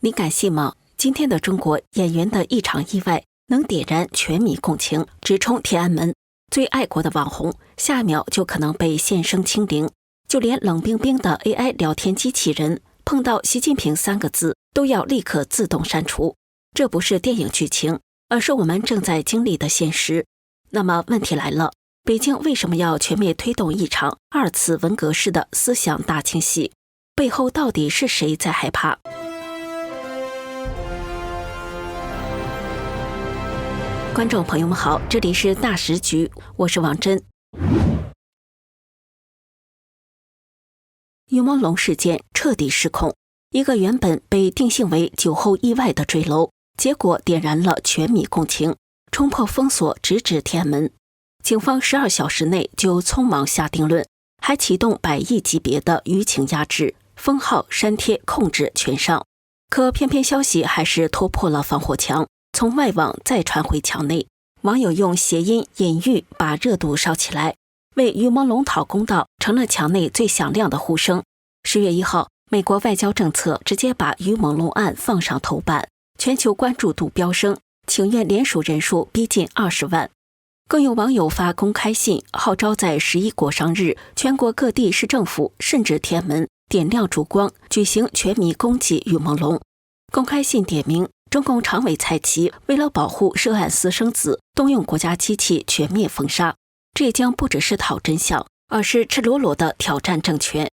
你敢信吗？今天的中国演员的一场意外，能点燃全民共情，直冲天安门。最爱国的网红，下秒就可能被现声清零。就连冷冰冰的 AI 聊天机器人，碰到习近平3个字，都要立刻自动删除。这不是电影剧情，而是我们正在经历的现实。那么问题来了，北京为什么要全面推动一场2次文革式的思想大清洗？背后到底是谁在害怕？观众朋友们好，这里是大时局，我是王真。于朦胧事件彻底失控，一个原本被定性为酒后意外的坠楼，结果点燃了全民共情，冲破封锁直指天安门。警方12小时内就匆忙下定论，还启动100亿级别的舆情压制，封号、删帖、控制全上。可偏偏消息还是突破了防火墙，从外网再传回墙内。网友用谐音隐喻把热度烧起来，为于朦胧讨公道成了墙内最响亮的呼声。10月1号，美国外交政策直接把于朦胧案放上头版，全球关注度飙升，请愿联署人数逼近20万。更有网友发公开信，号召在11国殇日，全国各地市政府甚至天安门点亮烛光，举行全民公祭于朦胧。公开信点名，中共常委蔡奇为了保护涉案私生子，动用国家机器全面封杀。这将不只是讨真相，而是赤裸裸的挑战政权。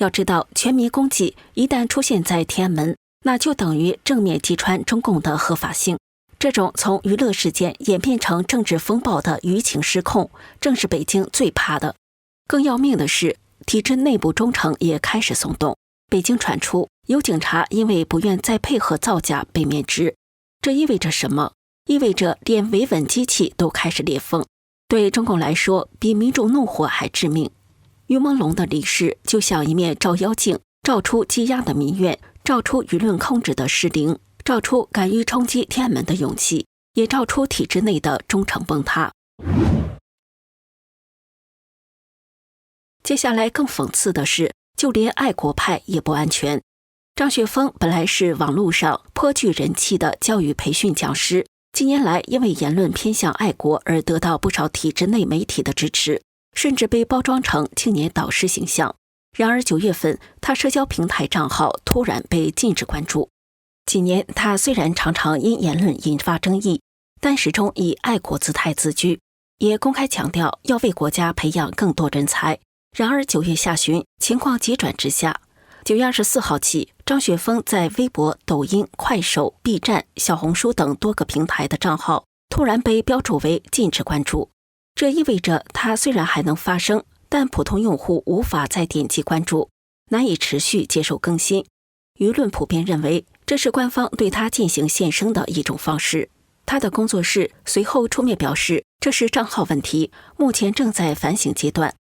要知道，全民公祭一旦出现在天安门，那就等于正面击穿中共的合法性。这种从娱乐事件演变成政治风暴的舆情失控，正是北京最怕的。更要命的是，体制内部中层也开始松动。北京传出有警察因为不愿再配合造假被免职，这意味着什么？意味着连维稳机器都开始裂缝。对中共来说，比民众怒火还致命。于朦胧的离世就像一面照妖镜，照出积压的民怨，照出舆论控制的失灵，照出敢于冲击天安门的勇气，也照出体制内的忠诚崩塌。接下来更讽刺的是，就连爱国派也不安全。张雪峰本来是网络上颇具人气的教育培训讲师，近年来因为言论偏向爱国而得到不少体制内媒体的支持，甚至被包装成青年导师形象。然而9月份，他社交平台账号突然被禁止关注。近年他虽然常常因言论引发争议，但始终以爱国姿态自居，也公开强调要为国家培养更多人才。然而9月下旬，情况急转直下。9月24号起，张雪峰在微博、抖音、快手、B 站、小红书等多个平台的账号突然被标注为禁止关注。这意味着他虽然还能发声，但普通用户无法再点击关注，难以持续接受更新。舆论普遍认为，这是官方对他进行献声的一种方式。他的工作室随后出面表示，这是账号问题，目前正在反省阶段。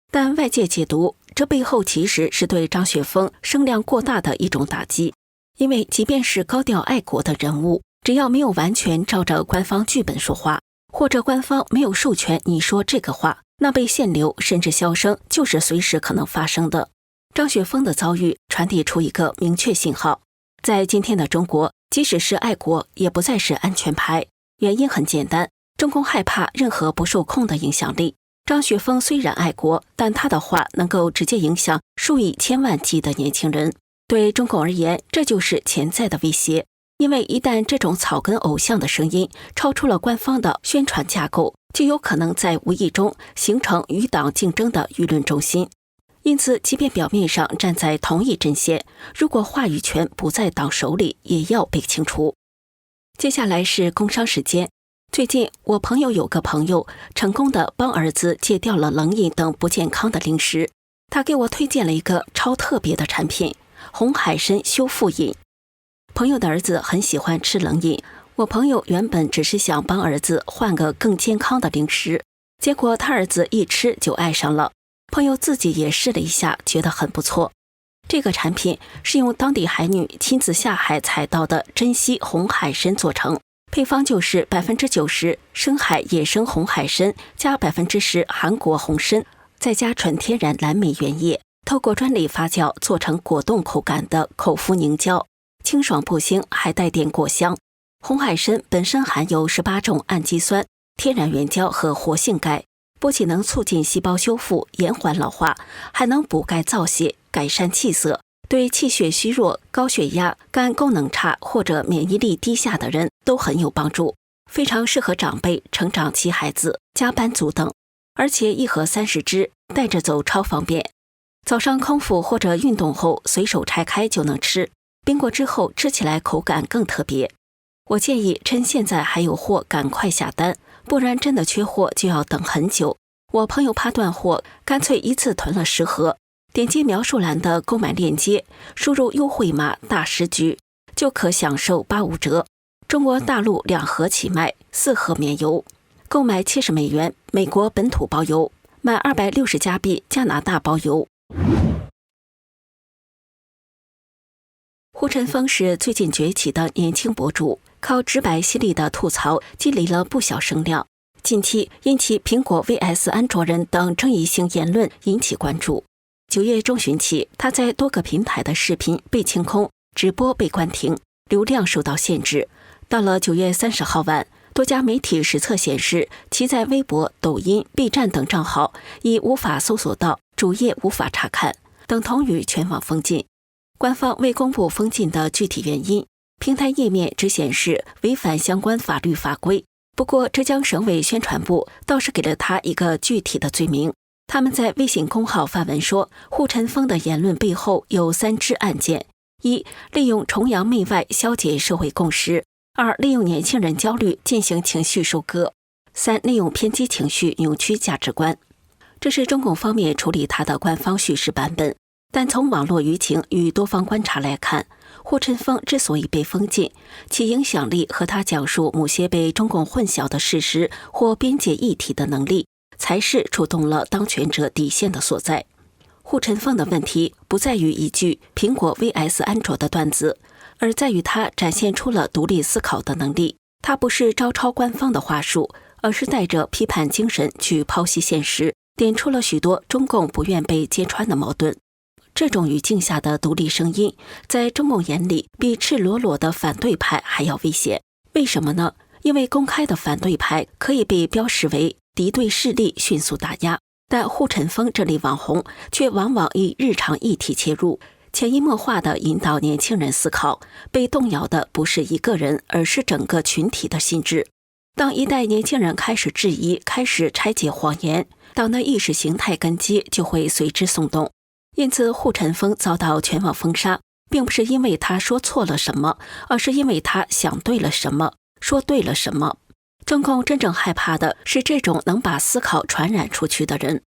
但外界解读，这背后其实是对张雪峰声量过大的一种打击。因为即便是高调爱国的人物，只要没有完全照着官方剧本说话，或者官方没有授权你说这个话，那被限流甚至销声就是随时可能发生的。张雪峰的遭遇传递出一个明确信号，在今天的中国，即使是爱国也不再是安全牌。原因很简单，中共害怕任何不受控的影响力。张雪峰虽然爱国，但他的话能够直接影响数以千万计的年轻人。对中共而言，这就是潜在的威胁。因为一旦这种草根偶像的声音超出了官方的宣传架构，就有可能在无意中形成与党竞争的舆论中心。因此，即便表面上站在同一阵线，如果话语权不在党手里，也要被清除。接下来是工商时间。最近，我朋友有个朋友成功的帮儿子戒掉了冷饮等不健康的零食。他给我推荐了一个超特别的产品——红海参修复饮。朋友的儿子很喜欢吃冷饮，我朋友原本只是想帮儿子换个更健康的零食，结果他儿子一吃就爱上了。朋友自己也试了一下，觉得很不错。这个产品是用当地海女亲自下海采到的珍稀红海参做成，配方就是 90% 深海野生红海参加 10% 韩国红参，再加纯天然蓝莓原液，透过专利发酵做成果冻口感的口服凝胶。清爽不腥，还带点果香。红海参本身含有18种氨基酸、天然原胶和活性钙，不仅能促进细胞修复、延缓老化，还能补钙造血、改善气色，对气血虚弱、高血压、肝功能差或者免疫力低下的人都很有帮助，非常适合长辈、成长期孩子、加班族等。而且一盒30支，带着走超方便。早上空腹或者运动后随手拆开就能吃，冰过之后吃起来口感更特别。我建议趁现在还有货赶快下单，不然真的缺货就要等很久。我朋友怕断货，干脆一次囤了10盒。点击描述栏的购买链接，输入优惠码大10局，就可享受85折。中国大陆2盒起卖，4盒免邮。购买$70，美国本土包邮，满260加币，加拿大包邮。胡晨峰是最近崛起的年轻博主，靠直白犀利的吐槽积累了不小声量。近期因其苹果 vs 安卓人等争议性言论引起关注。9月中旬起，他在多个平台的视频被清空，直播被关停，流量受到限制。到了9月30号晚，多家媒体实测显示，其在微博、抖音、B 站等账号已无法搜索到，主页无法查看，等同于全网封禁。官方未公布封禁的具体原因，平台页面只显示违反相关法律法规。不过，浙江省委宣传部倒是给了他一个具体的罪名。他们在微信公号发文说，胡晨峰的言论背后有3支案件：1. 利用崇洋媚外消解社会共识；2. 利用年轻人焦虑进行情绪收割；3. 利用偏激情绪扭曲价值观。这是中共方面处理他的官方叙事版本。但从网络舆情与多方观察来看，胡晨峰之所以被封禁，其影响力和他讲述某些被中共混淆的事实或边界议题的能力，才是触动了当权者底线的所在。胡晨峰的问题不在于一句苹果 vs 安卓的段子，而在于他展现出了独立思考的能力。他不是照抄官方的话术，而是带着批判精神去剖析现实，点出了许多中共不愿被揭穿的矛盾。这种语境下的独立声音，在中共眼里比赤裸裸的反对派还要危险。为什么呢？因为公开的反对派可以被标识为敌对势力，迅速打压，但胡晨峰这类网红却往往以日常议题切入，潜移默化地引导年轻人思考。被动摇的不是一个人，而是整个群体的心智。当一代年轻人开始质疑，开始拆解谎言，党的意识形态根基就会随之松动。因此，胡晨峰遭到全网封杀，并不是因为他说错了什么，而是因为他想对了什么，说对了什么。中共真正害怕的是这种能把思考传染出去的人。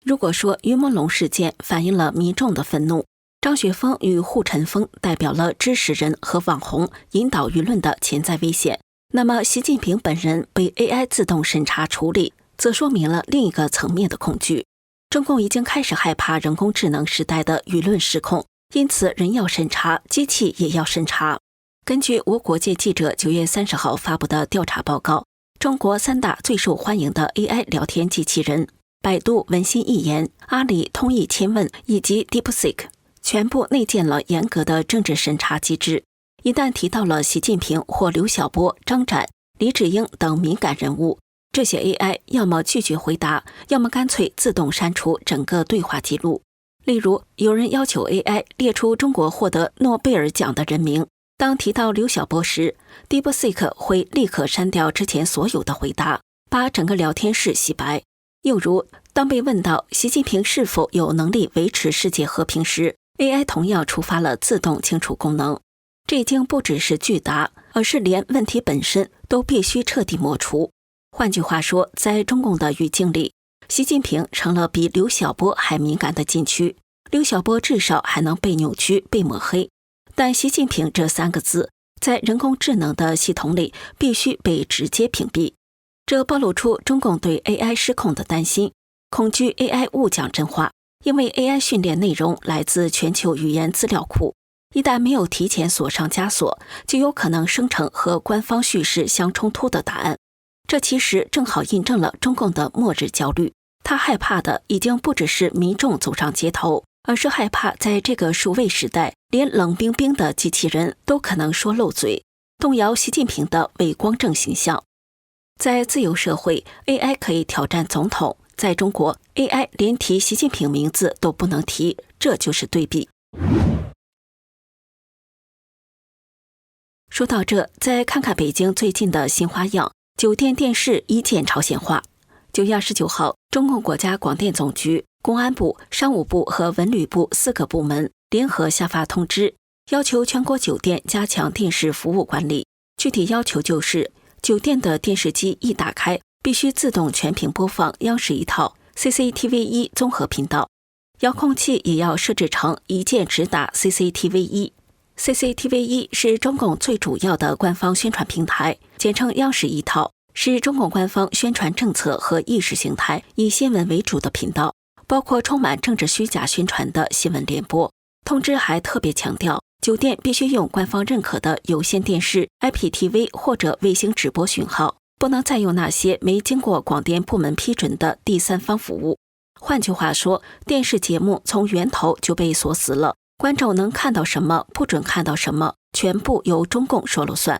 如果说于朦胧事件反映了民众的愤怒，张雪峰与胡晨峰代表了知识人和网红引导舆论的潜在危险，那么习近平本人被 AI 自动审查处理，则说明了另一个层面的恐惧。中共已经开始害怕人工智能时代的舆论失控，因此人要审查，机器也要审查。根据我国界记者9月30号发布的调查报告，中国3大最受欢迎的 AI 聊天机器人百度文心一言、阿里通义千问以及 DeepSeek 全部内建了严格的政治审查机制。一旦提到了习近平或刘晓波、张展、李志英等敏感人物，这些 AI 要么拒绝回答，要么干脆自动删除整个对话记录。例如，有人要求 AI 列出中国获得诺贝尔奖的人名，当提到刘晓波时， DeepSeek 会立刻删掉之前所有的回答，把整个聊天室洗白。又如，当被问到习近平是否有能力维持世界和平时， AI 同样触发了自动清除功能。这已经不只是拒答，而是连问题本身都必须彻底抹除。换句话说，在中共的语境里，习近平成了比刘晓波还敏感的禁区。刘晓波至少还能被扭曲、被抹黑，但习近平这3个字在人工智能的系统里必须被直接屏蔽。这暴露出中共对 AI 失控的担心，恐惧 AI 误讲真话，因为 AI 训练内容来自全球语言资料库，一旦没有提前锁上枷锁，就有可能生成和官方叙事相冲突的答案。这其实正好印证了中共的末日焦虑，他害怕的已经不只是民众走上街头，而是害怕在这个数位时代，连冷冰冰的机器人都可能说漏嘴，动摇习近平的伟光正形象。在自由社会 ，AI 可以挑战总统，在中国 ，AI 连提习近平名字都不能提，这就是对比。说到这，再看看北京最近的新花样，酒店电视一键朝鲜化。9月29号，中共国家广电总局、公安部、商务部和文旅部4个部门联合下发通知，要求全国酒店加强电视服务管理。具体要求就是，酒店的电视机一打开，必须自动全屏播放央视一套 CCTV1 综合频道，遥控器也要设置成一键直达 CCTV1。CCTV1 是中共最主要的官方宣传平台，简称央视一套，是中共官方宣传政策和意识形态以新闻为主的频道，包括充满政治虚假宣传的新闻联播。通知还特别强调，酒店必须用官方认可的有线电视、IPTV 或者卫星直播讯号，不能再用那些没经过广电部门批准的第三方服务。换句话说，电视节目从源头就被锁死了，观众能看到什么，不准看到什么，全部由中共说了算。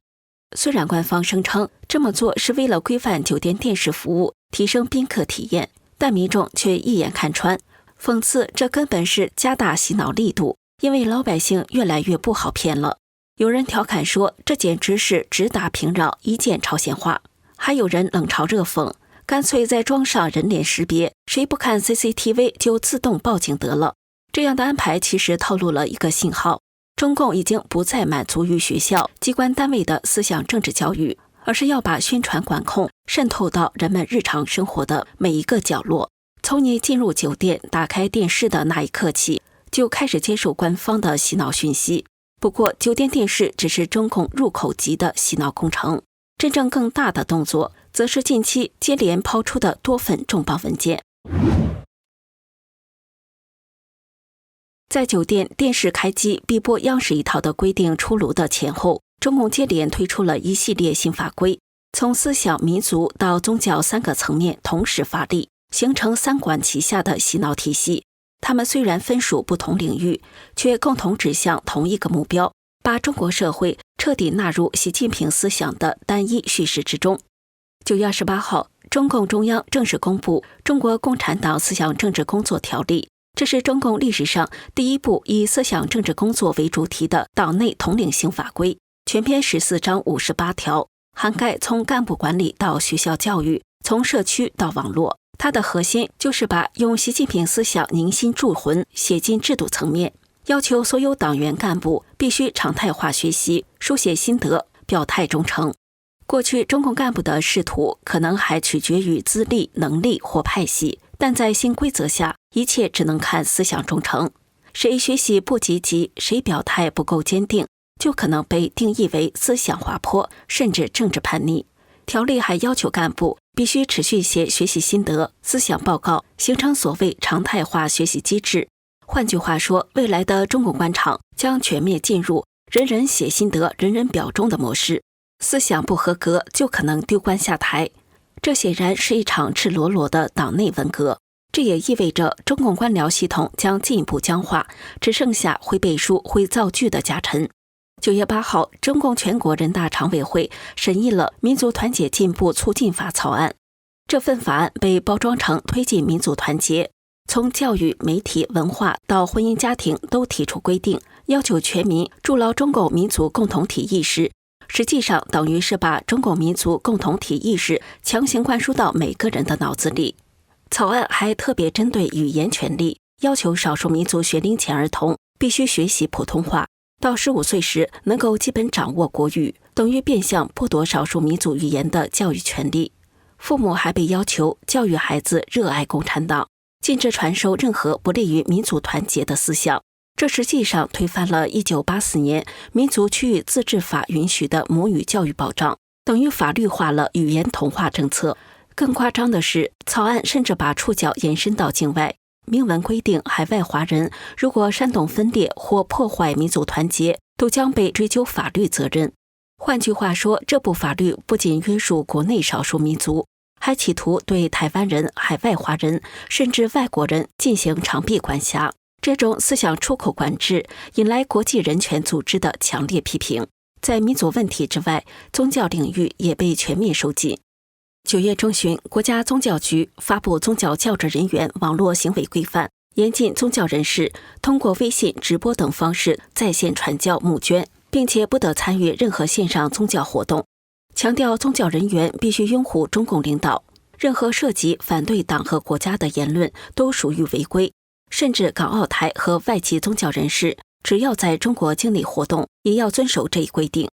虽然官方声称这么做是为了规范酒店电视服务，提升宾客体验，但民众却一眼看穿。讽刺，这根本是加大洗脑力度，因为老百姓越来越不好骗了。有人调侃说，这简直是直达平壤，一键朝鲜化。还有人冷嘲热讽，干脆再装上人脸识别，谁不看 CCTV 就自动报警得了。这样的安排其实透露了一个信号，中共已经不再满足于学校、机关单位的思想政治教育，而是要把宣传管控渗透到人们日常生活的每一个角落。从你进入酒店、打开电视的那一刻起，就开始接受官方的洗脑讯息。不过，酒店电视只是中共入口级的洗脑工程，真正更大的动作，则是近期接连抛出的多份重磅文件。在酒店电视开机必播央视一套的规定出炉的前后，中共接连推出了一系列新法规，从思想、民族到宗教3个层面同时发力，形成3管齐下的洗脑体系。他们虽然分属不同领域，却共同指向同一个目标，把中国社会彻底纳入习近平思想的单一叙事之中。9月28号，中共中央正式公布《中国共产党思想政治工作条例》，这是中共历史上第一部以思想政治工作为主题的党内统领性法规，全篇14章58条，涵盖从干部管理到学校教育，从社区到网络。它的核心就是把用习近平思想凝心铸魂写进制度层面，要求所有党员干部必须常态化学习，书写心得，表态忠诚。过去中共干部的仕途可能还取决于资历、能力或派系，但在新规则下，一切只能看思想忠诚。谁学习不积极，谁表态不够坚定，就可能被定义为思想滑坡，甚至政治叛逆。条例还要求干部必须持续写学习心得、思想报告，形成所谓常态化学习机制。换句话说，未来的中共官场将全面进入人人写心得、人人表忠的模式。思想不合格就可能丢官下台，这显然是一场赤裸裸的党内文革。这也意味着中共官僚系统将进一步僵化，只剩下会背书、会造句的家臣。9月8号，中共全国人大常委会审议了《民族团结进步促进法》草案。这份法案被包装成推进民族团结，从教育、媒体、文化到婚姻家庭都提出规定，要求全民筑牢中共民族共同体意识。实际上，等于是把中共民族共同体意识强行灌输到每个人的脑子里。草案还特别针对语言权利，要求少数民族学龄前儿童必须学习普通话，到15岁时能够基本掌握国语，等于变相剥夺少数民族语言的教育权利。父母还被要求教育孩子热爱共产党，禁止传授任何不利于民族团结的思想。这实际上推翻了1984年民族区域自治法允许的母语教育保障，等于法律化了语言同化政策。更夸张的是，草案甚至把触角延伸到境外，明文规定海外华人如果煽动分裂或破坏民族团结，都将被追究法律责任。换句话说，这部法律不仅约束国内少数民族，还企图对台湾人、海外华人甚至外国人进行长臂管辖。这种思想出口管制引来国际人权组织的强烈批评。在民族问题之外，宗教领域也被全面收紧。9月中旬，国家宗教局发布宗教教职人员网络行为规范，严禁宗教人士通过微信、直播等方式在线传教募捐，并且不得参与任何线上宗教活动，强调宗教人员必须拥护中共领导，任何涉及反对党和国家的言论都属于违规。甚至港澳台和外籍宗教人士只要在中国境内活动，也要遵守这一规定。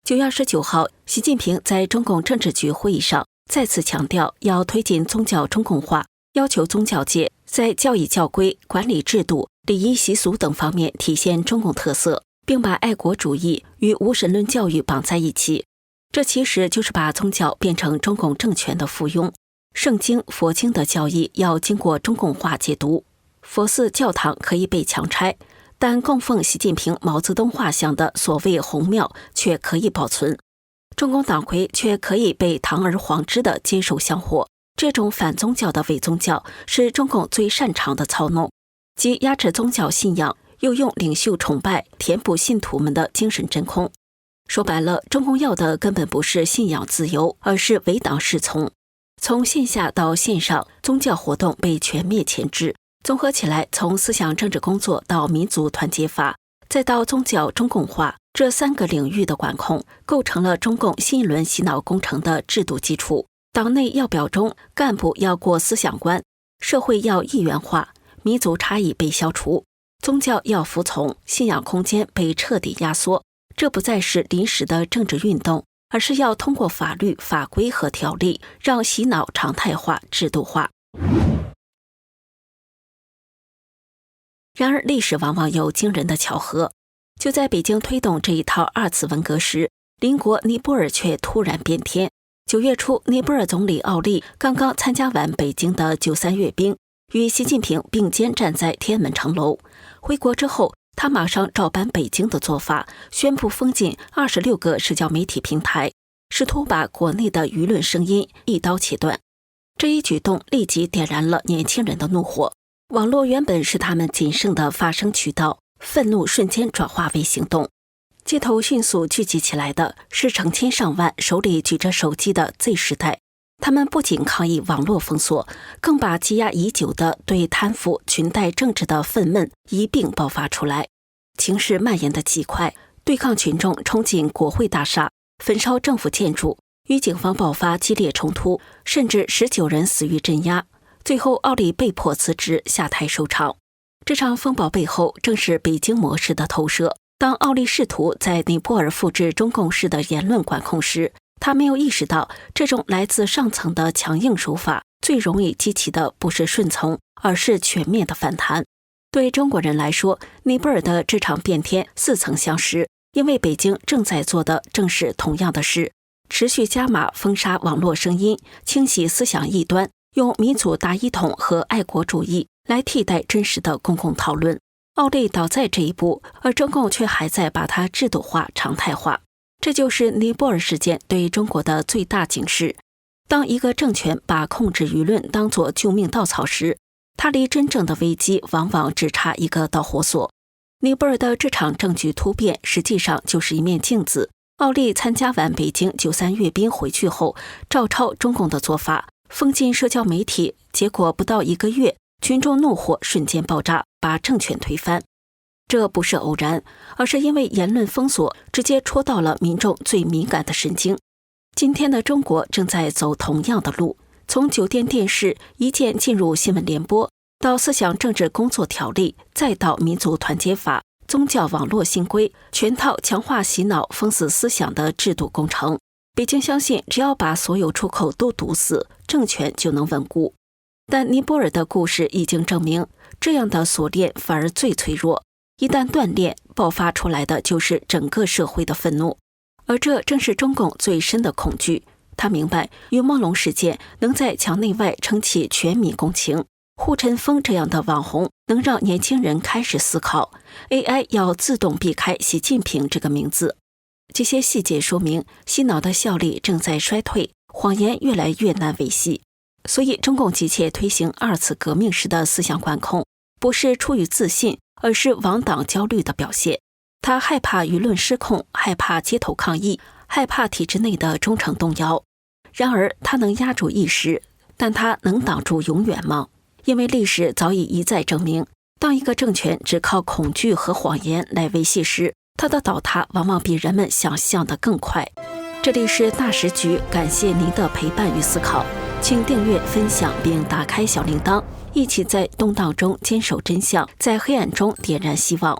9月29号，习近平在中共政治局会议上再次强调要推进宗教中共化，要求宗教界在教义教规、管理制度、礼仪习俗等方面体现中共特色，并把爱国主义与无神论教育绑在一起。这其实就是把宗教变成中共政权的附庸。圣经、佛经的教义要经过中共化解读，佛寺、教堂可以被强拆，但供奉习近平、毛泽东画像的所谓红庙却可以保存。中共党魁却可以被堂而皇之地接受香火。这种反宗教的伪宗教是中共最擅长的操弄，即压制宗教信仰，又用领袖崇拜填补信徒们的精神真空。说白了，中共要的根本不是信仰自由，而是唯党是从。从线下到线上，宗教活动被全面钳制。综合起来，从思想政治工作到民族团结法，再到宗教中共化，这3个领域的管控，构成了中共新一轮洗脑工程的制度基础。党内要表忠，干部要过思想关，社会要一元化，民族差异被消除，宗教要服从，信仰空间被彻底压缩。这不再是临时的政治运动，而是要通过法律、法规和条例，让洗脑常态化、制度化。然而，历史往往有惊人的巧合。就在北京推动这一套2次文革时，邻国尼泊尔却突然变天。9月初，尼泊尔总理奥利刚刚参加完北京的93阅兵，与习近平并肩站在天安门城楼。回国之后，他马上照搬北京的做法，宣布封禁26个社交媒体平台，试图把国内的舆论声音一刀切断。这一举动立即点燃了年轻人的怒火。网络原本是他们仅剩的发声渠道，愤怒瞬间转化为行动。街头迅速聚集起来的是成千上万手里举着手机的 Z 世代，他们不仅抗议网络封锁，更把积压已久的对贪腐、裙带政治的愤懑一并爆发出来。情势蔓延得极快，对抗群众冲进国会大厦，焚烧政府建筑，与警方爆发激烈冲突，甚至19人死于镇压。最后，奥利被迫辞职下台收场。这场风暴背后正是北京模式的投射。当奥利试图在尼泊尔复制中共式的言论管控时，他没有意识到这种来自上层的强硬手法最容易激起的不是顺从，而是全面的反弹。对中国人来说，尼泊尔的这场变天似曾相识，因为北京正在做的正是同样的事，持续加码封杀网络声音，清洗思想异端，用民族大一统和爱国主义来替代真实的公共讨论。奥利倒在这一步，而中共却还在把它制度化、常态化。这就是尼泊尔事件对中国的最大警示。当一个政权把控制舆论当作救命稻草时，它离真正的危机往往只差一个导火索。尼泊尔的这场政局突变实际上就是一面镜子。奥利参加完北京93阅兵回去后，照抄中共的做法，封禁社交媒体，结果不到1个月，群众怒火瞬间爆炸，把政权推翻。这不是偶然，而是因为言论封锁直接戳到了民众最敏感的神经。今天的中国正在走同样的路，从酒店电视一键进入新闻联播，到思想政治工作条例，再到民族团结法、宗教网络新规，全套强化洗脑、封死思想的制度工程。北京相信，只要把所有出口都堵死，政权就能稳固。但尼泊尔的故事已经证明，这样的锁链反而最脆弱，一旦断裂，爆发出来的就是整个社会的愤怒。而这正是中共最深的恐惧。他明白，于梦龙事件能在墙内外撑起全民共情，护尘风这样的网红能让年轻人开始思考 AI 要自动避开习近平这个名字。这些细节说明，洗脑的效力正在衰退，谎言越来越难维系。所以中共急切推行2次革命式的思想管控，不是出于自信，而是亡党焦虑的表现。他害怕舆论失控，害怕街头抗议，害怕体制内的忠诚动摇。然而，他能压住一时，但他能挡住永远吗？因为历史早已一再证明，当一个政权只靠恐惧和谎言来维系时，它的倒塌往往比人们想象的更快。这里是大时局，感谢您的陪伴与思考，请订阅、分享并打开小铃铛，一起在动荡中坚守真相，在黑暗中点燃希望。